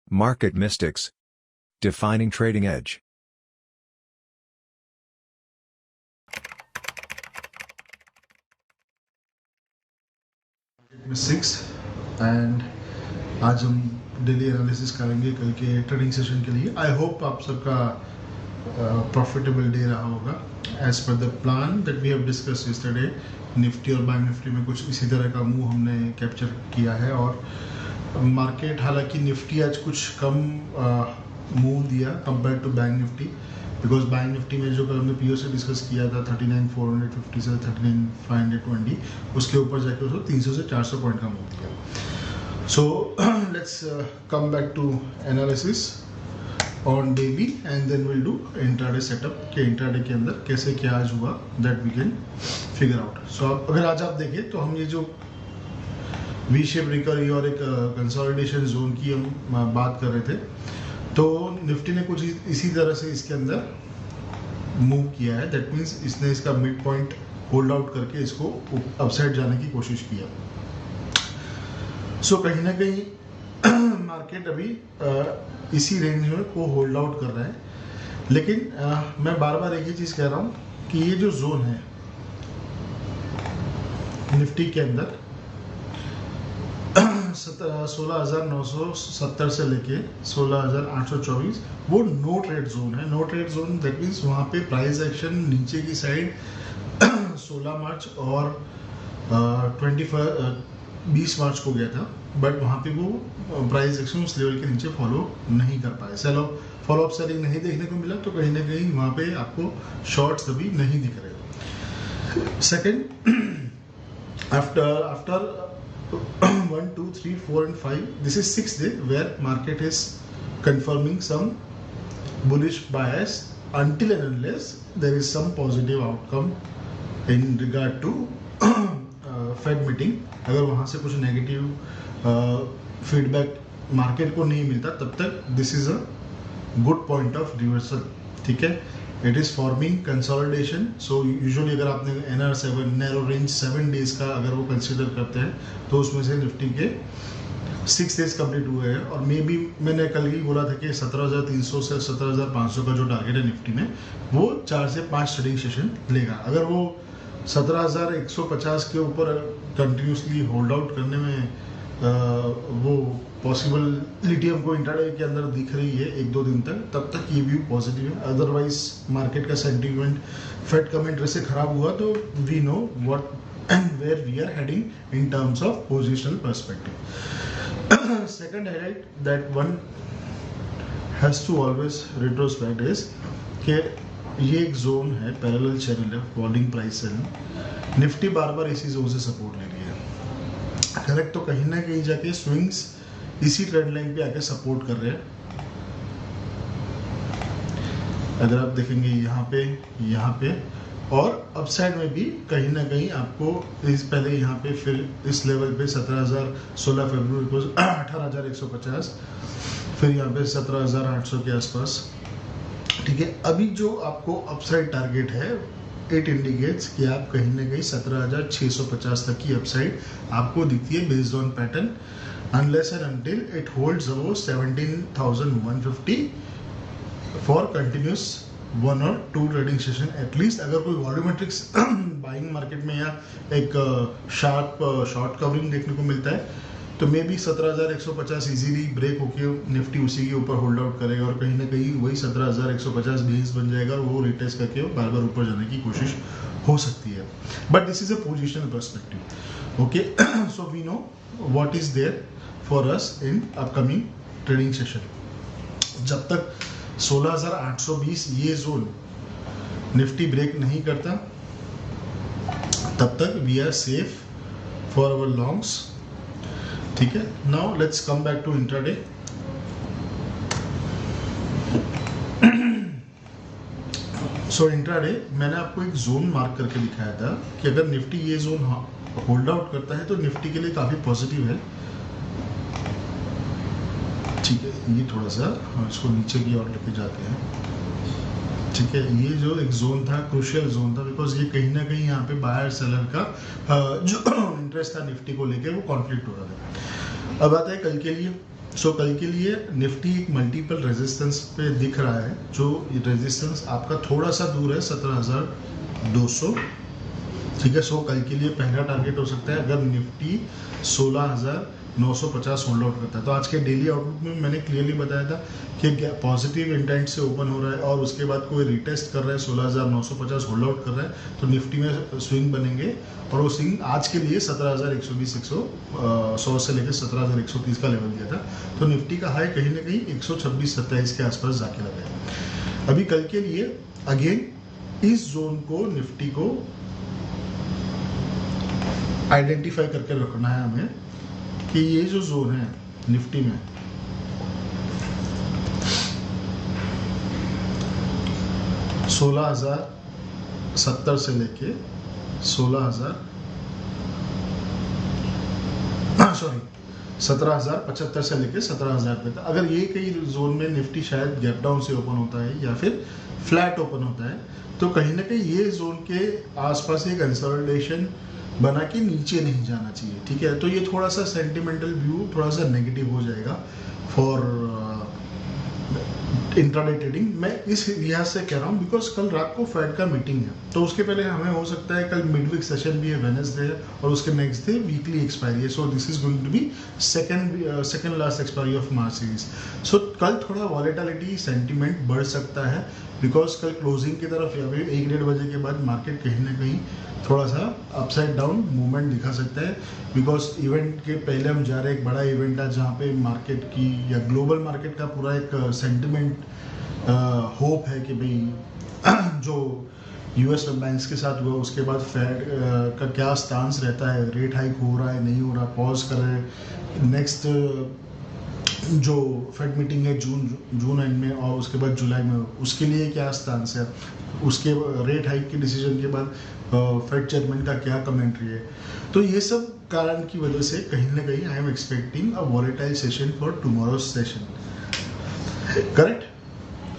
Market Mystics. Defining Trading Edge. Mystics and आज हम daily analysis करेंगे कल के ट्रेडिंग सेशन के लिए। आई होप आप सबका प्रॉफिटेबल डे रहा होगा। As per the plan that we have discuss yesterday, Nifty और बैंक निफ्टी में कुछ इसी तरह का मूव हमने कैप्चर किया है और मार्केट, हालांकि निफ्टी आज कुछ कम मूव दिया compare to bank Nifty, because bank Nifty में जो कल हमने पीओ से डिस्कस किया था 39,450 से 39,520, उसके ऊपर जाके उसको 300 से 400 पॉइंट का मूव दिया। So let's come back to analysis on daily and then will do intraday setup के इंट्राडे के अंदर कैसे क्या आज हुआ, that we can figure out. So अगर आज आप देखें तो हम ये जो वी शेप रिकवरी और एक कंसोलिडेशन जोन की हम बात कर रहे थे, तो निफ्टी ने कुछ इसी तरह से इसके अंदर मूव किया है। दैट मीन्स इसने इसका मिड पॉइंट होल्ड आउट करके इसको अपसाइड जाने की कोशिश किया। सो कहीं ना कहीं मार्केट अभी इसी रेंज में को होल्ड आउट कर रहा है, लेकिन मैं बार बार एक ही चीज कह रहा हूँ कि ये जो जोन है निफ्टी के अंदर 16,970 से लेके 16,824, वो नो ट्रेड जोन है। No trade zone that means वहाँ पे प्राइस एक्शन नीचे की साइड 16 मार्च और 20 मार्च को गया था, बट वहाँ पे वो प्राइस एक्शन उस लेवल के नीचे फॉलो नहीं कर पाए। फॉलो अप सेलिंग नहीं देखने को मिला, तो कहीं ना कहीं वहाँ पे आपको शॉर्ट्स अभी नहीं दिख रहे। Second, after 1, 2, 3, 4 and 5, this is 6th day where market is confirming some bullish bias until and unless there is some positive outcome in regard to Fed meeting। अगर वहाँ से कुछ नेगेटिव फीडबैक मार्केट को नहीं मिलता, तब तक this is a good point of reversal. ठीक है, it is forming consolidation. So usually अगर आपने NR7 नैरो रेंज 7 डेज का अगर वो कंसिडर करते हैं, तो उसमें से निफ्टी के 6 डेज कंप्लीट हुए हैं। और मे बी मैंने कल ही बोला था कि 17,300 से 17,500 का जो टारगेट है निफ्टी में, वो 4 से 5 ट्रेडिंग सेशन लेगा। अगर वो 17,150 के ऊपर कंटिन्यूसली होल्ड आउट करने में वो पॉसिबिलिटी हमको इंट्राडे के अंदर दिख रही है 1-2 दिन तक, तब तक ये व्यू पॉजिटिव है। अदरवाइज मार्केट का सेंटीमेंट फेड कमेंट्री से खराब हुआ तो we know what and where we are heading in terms of positional perspective. Second highlight that one has to always retrospect is कि ये एक जोन है, पैरेलल चैनल है, फॉलिंग प्राइस चैनल। निफ्टी बार बार इसी जोन से सपोर्ट ले रही है, करेक्ट। तो कहीं ना कहीं जाके स्विंग्स इसी ट्रेंड लाइन पे आके सपोर्ट कर रहे हैं। अगर आप देखेंगे यहाँ पे और अपसाइड में भी कहीं ना कहीं आपको इस पहले यहाँ पे फिर इस लेवल पे 16 फरवरी को 18,150, फिर यहाँ पे 17,800 के आसपास। ठीक है, अभी जो आपको अपसाइड टारगेट है, इट इंडिकेट्स कि आप कहीं ना कहीं 17,650 तक की अपसाइड आपको दिखती है based on pattern, unless and until it holds above 17,150 for continuous 1 और 2 ट्रेडिंग सेशन एटलीस्ट। अगर कोई वॉल्यूमेट्रिक्स बाइंग मार्केट में या एक शार्प शॉर्ट कवरिंग देखने को मिलता है, तो मे बी 17,150 इजीली ब्रेक होके निफ्टी उसी के ऊपर होल्ड आउट करेगा और कहीं ना कहीं वही 17,150 बेस बन जाएगा और वो रिटेस्ट करके बार बार ऊपर जाने की कोशिश हो सकती है। But this is a positional perspective. Okay, so we know what is there for us in upcoming trading session. जब तक 16,820 ये जोन निफ्टी ब्रेक नहीं करता, तब तक we are safe for our longs. ठीक है, now let's come back to intraday. So intraday मैंने आपको एक जोन मार्क करके दिखाया था कि अगर निफ्टी ये जोन होल्ड आउट करता है तो निफ्टी के लिए काफी पॉजिटिव है। ठीक है, ये थोड़ा सा हम इसको नीचे की ओर लेके जाते हैं। ठीक है, ये जो एक जोन था, क्रूशियल जोन था, बिकॉज ये कहीं ना कहीं यहाँ पे बायर सेलर का जो इंटरेस्ट था निफ्टी को लेके वो कॉन्फ्लिक्ट हो रहा था। अब आता है कल के लिए। सो कल के लिए निफ्टी एक मल्टीपल रेजिस्टेंस पे दिख रहा है, जो रेजिस्टेंस आपका थोड़ा सा दूर है 17,200, ठीक है। सो कल के लिए पहला टारगेट हो सकता है अगर निफ्टी 16,950 होल्ड आउट करता है। तो आज के डेली आउटलुक में मैंने क्लियरली बताया था कि पॉजिटिव इंटेंट से ओपन हो रहा है और उसके बाद कोई रिटेस्ट कर रहा है 16,950 होल्ड आउट कर रहा है, तो निफ्टी में स्विंग बनेंगे और वो स्विंग आज के लिए 17,120 100 से लेकर 17,130 का लेवल दिया था। तो निफ्टी का हाई कहीं ना कहीं 126-27 के आसपास जाके लगा है। अभी कल के लिए अगेन इस जोन को निफ्टी को आइडेंटिफाई करके रखना है हमें कि ये जो जोन है निफ्टी में 16,070 से लेके 17,075 से लेके 17,000 तक, अगर ये कई जोन में निफ्टी शायद गैप डाउन से ओपन होता है या फिर फ्लैट ओपन होता है, तो कहीं ना कहीं ये जोन के आसपास एक कंसोलिडेशन बना के नीचे नहीं जाना चाहिए, ठीक है। तो ये थोड़ा सा सेंटिमेंटल व्यू थोड़ा सा नेगेटिव हो जाएगा फॉर इंट्राडे ट्रेडिंग। मैं इस लिहाज से कह रहा हूँ बिकॉज कल रात को फेड का मीटिंग है, तो उसके पहले हमें हो सकता है कल मिडवीक सेशन भी है, वेडनेसडे है, और उसके नेक्स्ट डे वीकली एक्सपायरी है। So this is going to be second last expiry of March series. So कल थोड़ा वॉलेटिलिटी सेंटिमेंट बढ़ सकता है बिकॉज कल क्लोजिंग की तरफ या फिर 1-1:30 बजे के बाद मार्केट कहीं ना कहीं थोड़ा सा अपसाइड डाउन मूवमेंट दिखा सकता है बिकॉज इवेंट के पहले हम जा रहे हैं, एक बड़ा इवेंट है जहाँ पे मार्केट की या ग्लोबल मार्केट का पूरा एक सेंटिमेंट होप है कि भाई जो यूएस बैंक्स के साथ हुआ उसके बाद फेड का क्या स्टांस रहता है, रेट हाइक हो रहा है नहीं हो रहा, पॉज कर रहे हैं, नेक्स्ट जो फेड मीटिंग है जून एंड में और उसके बाद जुलाई में, उसके लिए क्या स्टांस है, उसके रेट हाइक के डिसीजन के बाद फेड चेयरमैन का क्या कमेंट्री है। तो ये सब कारण की वजह से कहीं ना कहीं I am expecting a volatile session for tomorrow's session, correct.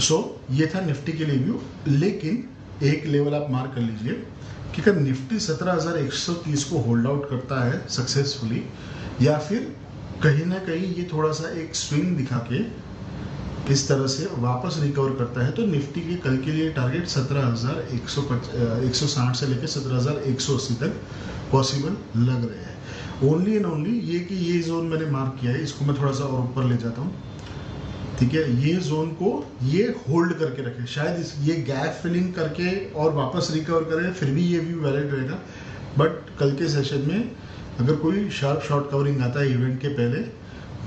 So ये था निफ्टी के लिए व्यू, लेकिन एक लेवल आप मार्क कर लीजिए कि अगर निफ्टी 17,130 को होल्ड आउट करता है सक्सेसफुली या फिर कहीं ना कहीं ये थोड़ा सा एक स्विंग दिखा के इस तरह से वापस रिकवर करता है, तो निफ्टी के कल के लिए टारगेट 17,160 से लेकर 17,180 तक पॉसिबल लग रहे हैं। ओनली एंड ओनली ये कि ये जोन मैंने मार्क किया है, इसको मैं थोड़ा सा और ऊपर ले जाता हूँ, ठीक है। ये जोन को ये होल्ड करके रखे, शायद ये गैप फिलिंग करके और वापस रिकवर करे, फिर भी ये व्यू वैलिड रहेगा। बट कल के सेशन में अगर कोई शार्प शॉर्ट कवरिंग आता है इवेंट के पहले,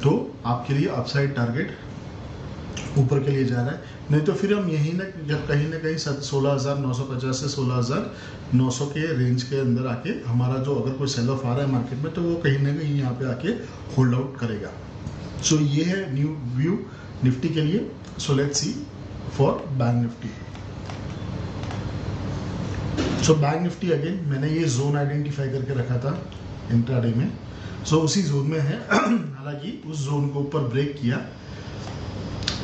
तो आपके लिए अपसाइड टारगेट ऊपर के लिए जा रहा है, नहीं तो फिर हम यही ना कहीं 16,950 से 16,900 के रेंज के अंदर आके हमारा जो अगर कोई सेल ऑफ आ रहा है मार्केट में तो वो कहीं ना कहीं यहाँ पे आके होल्ड आउट करेगा। सो ये है न्यू व्यू निफ्टी के लिए। So let's see for bank Nifty. So bank Nifty again मैंने ये जोन आइडेंटिफाई करके रखा था इंट्राडे में, सो उसी जोन में है। हालांकि उस जोन को ऊपर ब्रेक किया,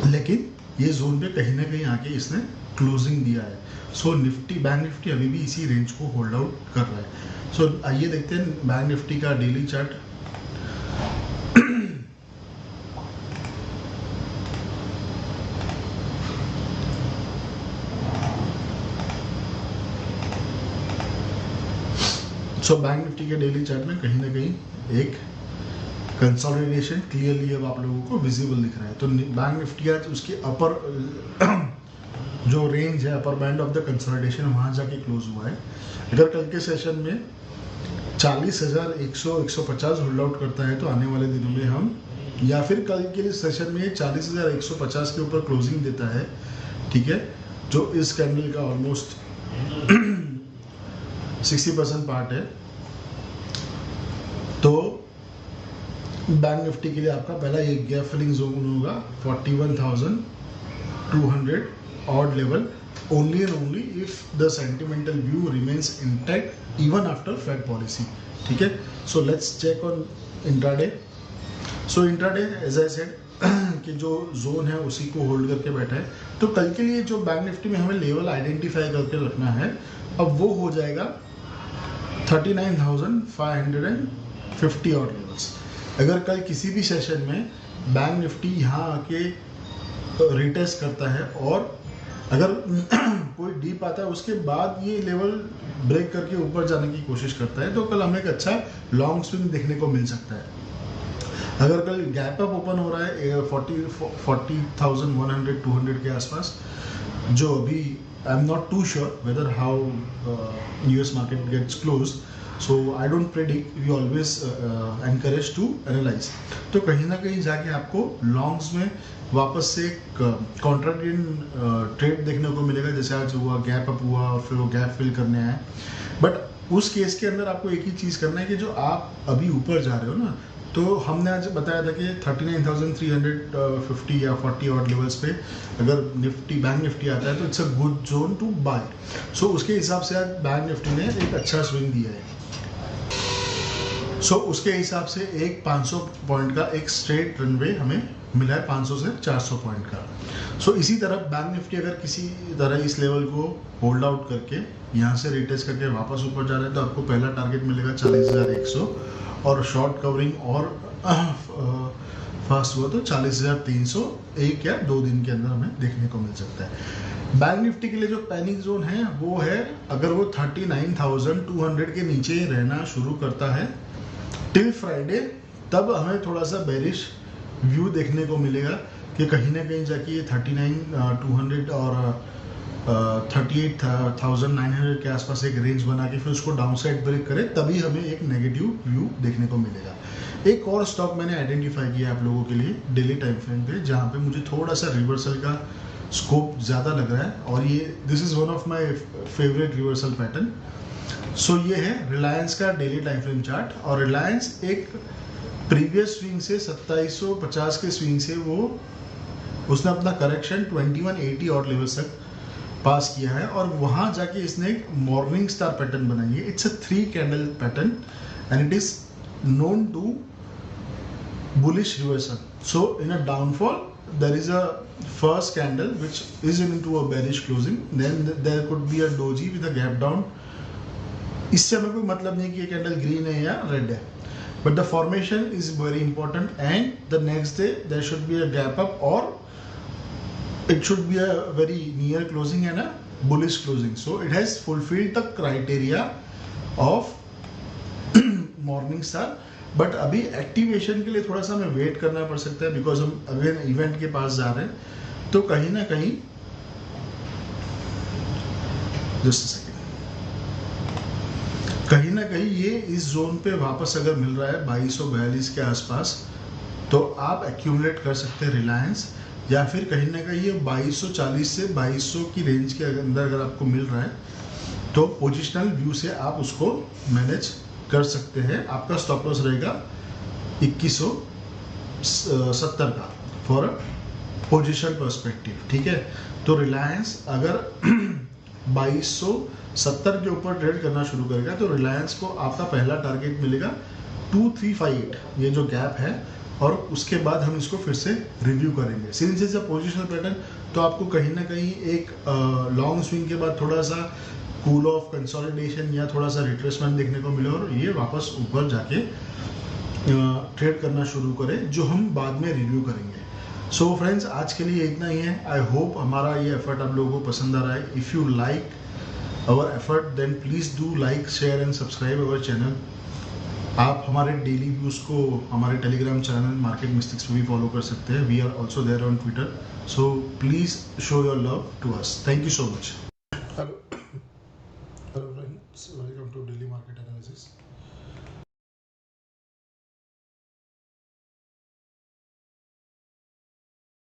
लेकिन ये जोन पे कहीं ना कहीं आके इसने क्लोजिंग दिया है। सो निफ्टी बैंक निफ्टी अभी भी इसी रेंज को होल्ड आउट कर रहा है। सो आइए देखते हैं बैंक निफ्टी का daily chart. So bank Nifty के डेली चार्ट में कहीं ना कहीं एक कंसोलिडेशन क्लियरली अब आप लोगों को विजिबल दिख रहा है। तो बैंक निफ्टी आज उसकी अपर जो रेंज है, upper band of the consolidation, वहां जाके क्लोज हुआ है। अगर कल के सेशन में 40,150 होल्ड आउट करता है तो आने वाले दिनों में हम, या फिर कल के सेशन में 40,150 के ऊपर क्लोजिंग देता है, ठीक है, जो इस कैंडल का ऑलमोस्ट 60% पार्ट है, तो बैंक निफ्टी के लिए आपका पहला एक गैप फिलिंग जोन होगा 41,200 odd level, only and only if the sentimental view remains intact even after Fed policy, ठीक है। So let's check on intraday. So intraday as I said कि जो जोन है उसी को होल्ड करके बैठा है। तो कल के लिए जो बैंक निफ्टी में हमें लेवल आइडेंटिफाई करके रखना है, अब वो हो जाएगा 39,550 ऑड लेवल्स। अगर कल किसी भी सेशन में बैंक निफ्टी यहाँ आके रिटेस्ट करता है और अगर कोई डीप आता है उसके बाद ये लेवल ब्रेक करके ऊपर जाने की कोशिश करता है तो कल हमें एक अच्छा लॉन्ग स्विंग देखने को मिल सकता है। अगर कल गैप अप ओपन हो रहा है 40,100 200 के आसपास, जो अभी I am not too sure whether how US market gets close, so I don't predict, we always encourage to analyse. तो कहीं ना कहीं जाके आपको लॉन्ग्स में वापस से एक कॉन्ट्राक्टिंग ट्रेड देखने को मिलेगा, जैसे आज हुआ गैप अप हुआ और फिर वो गैप फिल करने आया। बट उस केस के अंदर आपको एक ही चीज़ करना है कि जो आप अभी ऊपर जा रहे हो ना, तो हमने आज बताया था कि 39,350 या 40 ऑड लेवल्स पे अगर बैंक निफ्टी आता है तो it's a good zone to buy. So उसके हिसाब से आज बैंक निफ्टी ने एक अच्छा स्विंग दिया है। सो उसके हिसाब से एक 500 पॉइंट का एक स्ट्रेट रनवे हमें मिला है, 500 से 400 पॉइंट का। सो इसी तरह बैंक निफ्टी अगर किसी तरह इस लेवल को होल्ड आउट करके यहाँ से रिटेस्ट करके वापस ऊपर जा रहा है तो आपको पहला टारगेट मिलेगा 40,100 और शॉर्ट कवरिंग और फास्ट हुआ तो 40,300 एक या 2 दिन के अंदर हमें देखने को मिल सकता है। बैंक निफ्टी के लिए जो पैनिक जोन है वो है अगर वो 39,200 के नीचे रहना शुरू करता है टिल फ्राइडे, तब हमें थोड़ा सा बेरिश व्यू देखने को मिलेगा कि कहीं ना कहीं जाके ये 39,200 और 38,900 के आसपास एक रेंज बना के फिर उसको डाउन साइड ब्रेक करे, तभी हमें एक नेगेटिव व्यू देखने को मिलेगा। एक और स्टॉक मैंने आइडेंटिफाई किया आप लोगों के लिए डेली टाइम फ्रेम पे, जहाँ पे मुझे थोड़ा सा रिवर्सल का स्कोप ज़्यादा लग रहा है और ये this is one of my favourite reversal pattern. So ये है रिलायंस का डेली टाइम फ्रेम चार्ट, और रिलायंस एक प्रीवियस स्विंग से 2750 के स्विंग से उसने अपना करेक्शन 2180 और लेवल्स तक पास किया है और वहाँ जाके इसने एक मॉर्निंग स्टार पैटर्न बनाई है। It's a 3 candle pattern and it is known to bullish reversal. So in a downfall there is a first candle which is into a bearish closing, then there could be a doji with a gap down। इससे हमें कोई मतलब नहीं कि ये candle green है या red है, but the formation is very important and the next day there should be a gap up or it should be a very near closing and a bullish closing। So it has fulfilled the criteria of morning star, but अभी activation के लिए थोड़ा सा हमें wait करना पड़ सकता है बिकॉज हम अगेन इवेंट के पास जा रहे हैं। तो कहीं ना कहीं जस्ट सेकेंड, कहीं ना कहीं ये इस जोन पे वापस अगर मिल रहा है 2242 के आसपास तो आप एक्यूमुलेट कर सकते हैं रिलायंस, या फिर कहीं ना कहीं ये 2240 से 2200 की रेंज के अंदर अगर आपको मिल रहा है तो पोजिशनल व्यू से आप उसको मैनेज कर सकते हैं। आपका स्टॉप लॉस रहेगा 2170 का फॉर अ पोजिशन पर्सपेक्टिव, ठीक है। तो रिलायंस अगर 2270 के ऊपर ट्रेड करना शुरू करेगा तो रिलायंस को आपका पहला टारगेट मिलेगा 2358, ये जो गैप है, और उसके बाद हम इसको फिर से रिव्यू करेंगे। Since is a positional pattern तो आपको कहीं ना कहीं एक लॉन्ग स्विंग के बाद थोड़ा सा कूल ऑफ कंसोलिडेशन या थोड़ा सा रिट्रेसमेंट देखने को मिले और ये वापस ऊपर जाके ट्रेड करना शुरू करे, जो हम बाद में रिव्यू करेंगे। सो फ्रेंड्स, आज के लिए इतना ही है। आई होप हमारा ये एफर्ट आप लोगों को पसंद आ रहा है। If you like our effort then please do like, share and subscribe our channel. आप हमारे डेली व्यूज़ को हमारे टेलीग्राम चैनल मार्केट मिस्टिक्स पे भी फॉलो कर सकते हैं। We are also there on Twitter, so please show your love to us. Thank you so much. Hello friends, welcome to Daily Market Analysis.